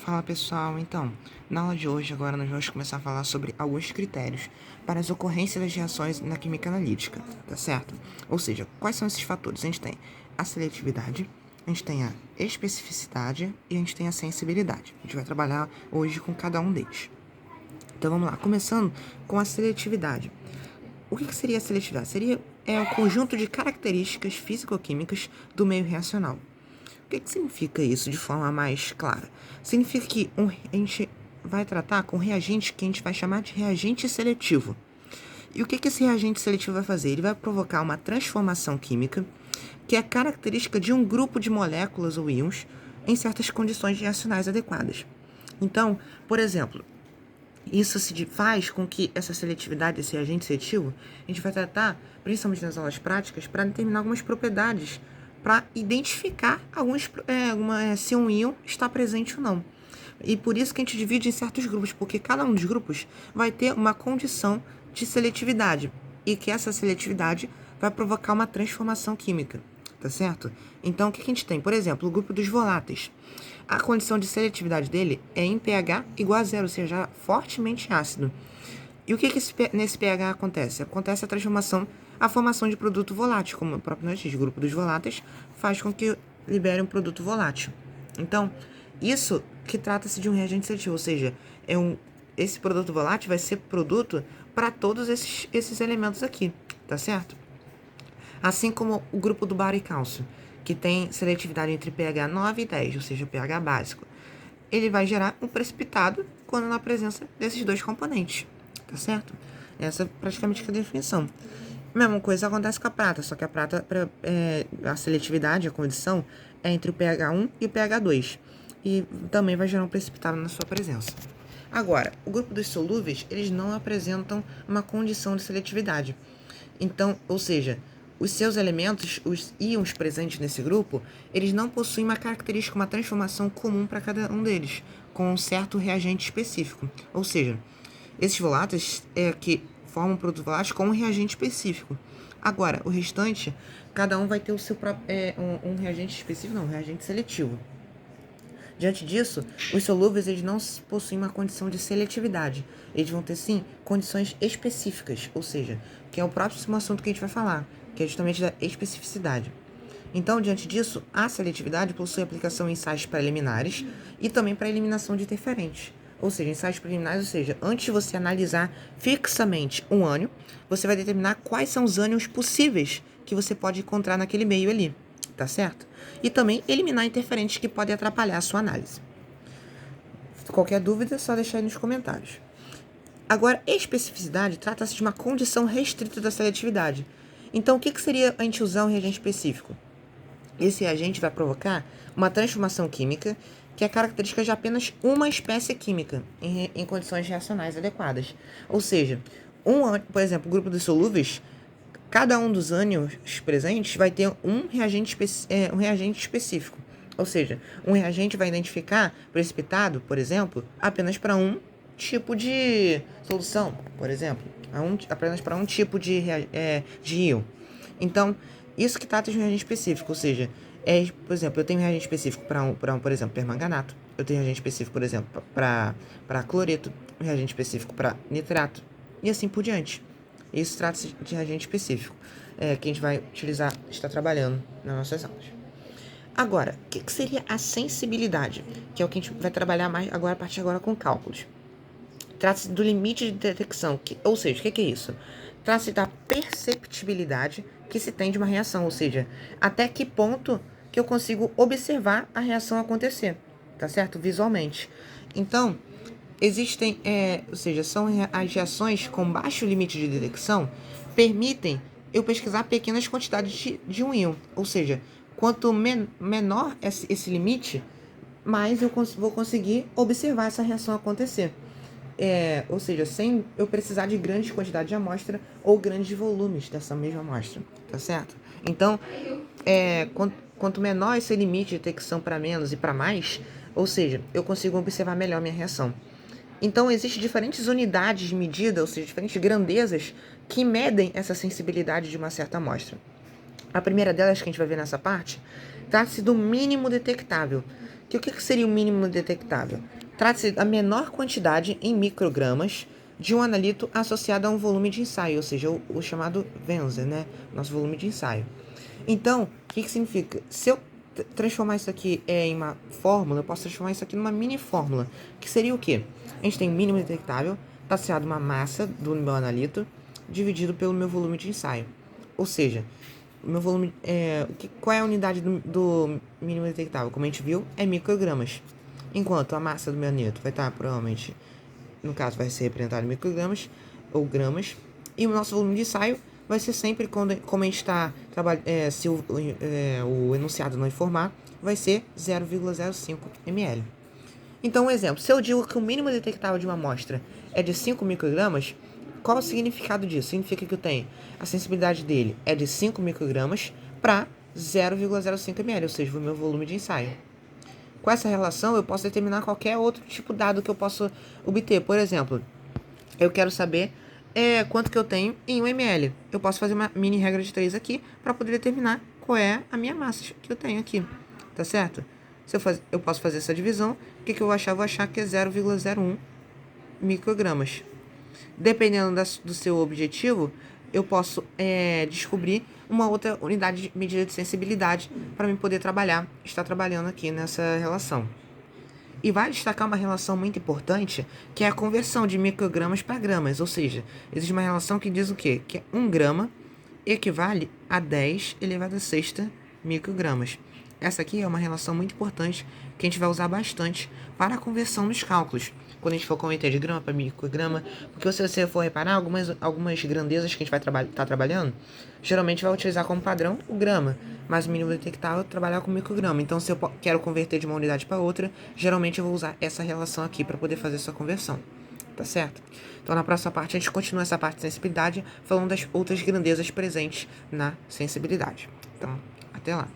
Fala pessoal, então, na aula de hoje agora nós vamos começar a falar sobre alguns critérios para as ocorrências das reações na química analítica, tá certo? Ou seja, quais são esses fatores? A gente tem a seletividade, a gente tem a especificidade e a gente tem a sensibilidade. A gente vai trabalhar hoje com cada um deles. Então vamos lá, começando com a seletividade. O que seria a seletividade? Seria o conjunto de características físico-químicas do meio reacional. O que significa isso de forma mais clara? Significa que a gente vai tratar com reagente que a gente vai chamar de reagente seletivo. E o que esse reagente seletivo vai fazer? Ele vai provocar uma transformação química que é característica de um grupo de moléculas ou íons em certas condições reacionais adequadas. Então, por exemplo, isso se faz com que essa seletividade, esse reagente seletivo, a gente vai tratar, principalmente nas aulas práticas, para determinar algumas propriedades, para identificar se um íon está presente ou não. E por isso que a gente divide em certos grupos, porque cada um dos grupos vai ter uma condição de seletividade, e que essa seletividade vai provocar uma transformação química, tá certo? Então, o que a gente tem? Por exemplo, o grupo dos voláteis. A condição de seletividade dele é em pH igual a zero, ou seja, fortemente ácido. E o que nesse pH acontece? Acontece a formação de produto volátil, como o próprio nome diz, o grupo dos voláteis faz com que libere um produto volátil. Então, isso que trata-se de um reagente seletivo, ou seja, esse produto volátil vai ser produto para todos esses elementos aqui, tá certo? Assim como o grupo do bário e cálcio, que tem seletividade entre pH 9 e 10, ou seja, pH básico. Ele vai gerar um precipitado quando na presença desses dois componentes, tá certo? Essa é praticamente a definição. Mesma coisa acontece com a prata, só que a prata, a seletividade, a condição, é entre o pH 1 e o pH 2. E também vai gerar um precipitado na sua presença. Agora, o grupo dos solúveis, eles não apresentam uma condição de seletividade. Então, ou seja, os seus elementos, os íons presentes nesse grupo, eles não possuem uma característica, uma transformação comum para cada um deles, com um certo reagente específico. Ou seja, esses voláteis que formam um produto volátil com um reagente específico. Agora, o restante, cada um vai ter o seu próprio, um reagente específico, não, um reagente seletivo. Diante disso, os solúveis eles não possuem uma condição de seletividade. Eles vão ter, sim, condições específicas, ou seja, que é o próximo assunto que a gente vai falar, que é justamente da especificidade. Então, diante disso, a seletividade possui aplicação em ensaios preliminares e também para eliminação de interferentes. Ou seja, ensaios preliminares, ou seja, antes de você analisar fixamente um ânion, você vai determinar quais são os ânions possíveis que você pode encontrar naquele meio ali, tá certo? E também eliminar interferentes que podem atrapalhar a sua análise. Qualquer dúvida, é só deixar aí nos comentários. Agora, especificidade trata-se de uma condição restrita da seletividade. Então, o que seria a gente usar um reagente específico? Esse reagente vai provocar uma transformação química que é característica de apenas uma espécie química em condições reacionais adequadas. Ou seja, por exemplo, o grupo dos solúveis, cada um dos ânions presentes vai ter um reagente específico. Ou seja, um reagente vai identificar precipitado, por exemplo, apenas para um tipo de solução, por exemplo, apenas para um tipo de íon. Então, isso que trata de um reagente específico, ou seja, por exemplo, eu tenho um reagente específico para por exemplo, permanganato, eu tenho um reagente específico, por exemplo, para cloreto, um reagente específico para nitrato, e assim por diante. Isso trata-se de reagente específico, que a gente vai utilizar, está trabalhando nas nossas aulas. Agora, o que seria a sensibilidade? Que é o que a gente vai trabalhar mais agora, a partir de agora com cálculos. Trata-se do limite de detecção, ou seja, o que é isso? Trata-se da perceptibilidade que se tem de uma reação, ou seja, até que ponto que eu consigo observar a reação acontecer, tá certo? Visualmente. Então, existem, ou seja, são as reações com baixo limite de detecção, permitem eu pesquisar pequenas quantidades de um íon, ou seja, quanto menor esse limite, mais eu vou conseguir observar essa reação acontecer. Ou seja, sem eu precisar de grandes quantidades de amostra ou grandes volumes dessa mesma amostra, tá certo? Então, quanto menor esse limite de detecção para menos e para mais, ou seja, eu consigo observar melhor minha reação. Então, existem diferentes unidades de medida, ou seja, diferentes grandezas que medem essa sensibilidade de uma certa amostra. A primeira delas, que a gente vai ver nessa parte, trata-se do mínimo detectável, o que seria o mínimo detectável? Trata-se da menor quantidade em microgramas de um analito associado a um volume de ensaio, ou seja, o chamado Venza, né? Nosso volume de ensaio. Então, o que significa? Se eu transformar isso aqui em uma fórmula, eu posso transformar isso aqui numa mini fórmula, que seria o quê? A gente tem o mínimo detectável, está associado a uma massa do meu analito, dividido pelo meu volume de ensaio. Ou seja, o meu volume, qual é a unidade do mínimo detectável? Como a gente viu, é microgramas. Enquanto a massa do meu analito vai estar provavelmente, no caso, vai ser representado em microgramas ou gramas, e o nosso volume de ensaio vai ser sempre, como a gente está trabalhando, se o enunciado não informar, vai ser 0,05 ml. Então, um exemplo, se eu digo que o mínimo detectável de uma amostra é de 5 microgramas, qual o significado disso? Significa que eu tenho a sensibilidade dele é de 5 microgramas para 0,05 ml, ou seja, o meu volume de ensaio. Com essa relação, eu posso determinar qualquer outro tipo de dado que eu possa obter. Por exemplo, eu quero saber quanto que eu tenho em 1 ml. Eu posso fazer uma mini regra de 3 aqui para poder determinar qual é a minha massa que eu tenho aqui. Tá certo? Se eu posso fazer essa divisão, o que eu vou achar? Eu vou achar que é 0,01 microgramas. Dependendo do seu objetivo, eu posso descobrir uma outra unidade de medida de sensibilidade para me poder estar trabalhando aqui nessa relação. E vai destacar uma relação muito importante, que é a conversão de microgramas para gramas, ou seja, existe uma relação que diz o quê? Que 1 grama equivale a 10 elevado a sexta microgramas. Essa aqui é uma relação muito importante que a gente vai usar bastante para a conversão nos cálculos, quando a gente for converter de grama para micrograma, porque se você for reparar, algumas grandezas que a gente vai estar trabalhando, geralmente vai utilizar como padrão o grama, mas o mínimo detectável trabalhar com micrograma. Então, se eu quero converter de uma unidade para outra, geralmente eu vou usar essa relação aqui para poder fazer essa conversão. Tá certo? Então, na próxima parte, a gente continua essa parte de sensibilidade, falando das outras grandezas presentes na sensibilidade. Então, até lá.